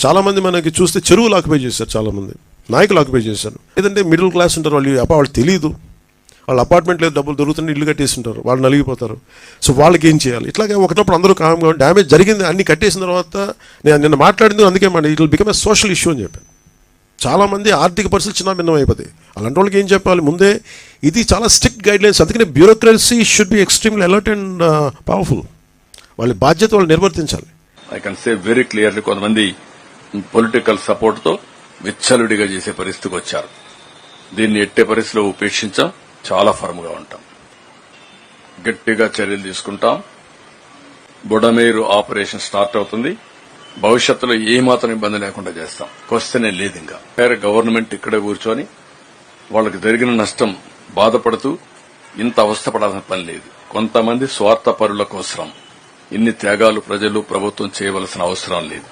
చాలా మంది మనకి చూస్తే చెరువులు ఆక్యుపై చేశారు, చాలా మంది నాయకులు ఆక్యుపై చేశారు. లేదంటే మిడిల్ క్లాస్ ఉంటారు, వాళ్ళు తెలియదు, వాళ్ళు అపార్ట్మెంట్ లేదు, డబ్బులు దొరుకుతుంటే ఇల్లు కట్టేస్తుంటారు, వాళ్ళు నలిగిపోతారు. సో వాళ్ళకి ఏం చేయాలి? ఇట్లాగే ఒకటప్పుడు అందరూ కామ్గా డ్యామేజ్ జరిగింది అన్ని కట్టేసిన తర్వాత నేను నిన్న మాట్లాడింది అందుకే it will become a social issue అని చెప్పాను. చాలామంది ఆర్థిక పరిస్థితులు చిన్న భిన్నం అయిపోతాయి. అలాంటి వాళ్ళకి ఏం చెప్పాలి? ముందే ఇది చాలా స్ట్రిక్ట్ గైడ్ లైన్స్. అందుకనే bureaucracy should be extremely alert and powerful. వాళ్ళ బాధ్యత వాళ్ళు నిర్వర్తించాలి. I can say very clearly, కొంతమంది పొలిటికల్ సపోర్ట్ తో విచ్చలుడిగా చేసే పరిస్థితికి వచ్చారు. దీన్ని ఎట్టే పరిస్థితిలో ఉపేక్షించాం, చాలా ఫర్మ్ గా ఉంటాం, గట్టిగా చర్యలు తీసుకుంటాం. బుడమేరు ఆపరేషన్ స్టార్ట్ అవుతుంది. భవిష్యత్తులో ఏమాత్రం ఇబ్బంది లేకుండా చేస్తాం. క్వశ్చనే లేదు. ఇంకా వేరే గవర్నమెంట్ ఇక్కడే కూర్చొని వాళ్ళకి జరిగిన నష్టం బాధపడుతూ ఇంత అవస్థపడాల్సిన పని లేదు. కొంతమంది స్వార్థపరుల కోసం ఇన్ని త్యాగాలు ప్రజలు ప్రభుత్వం చేయవలసిన అవసరం లేదు.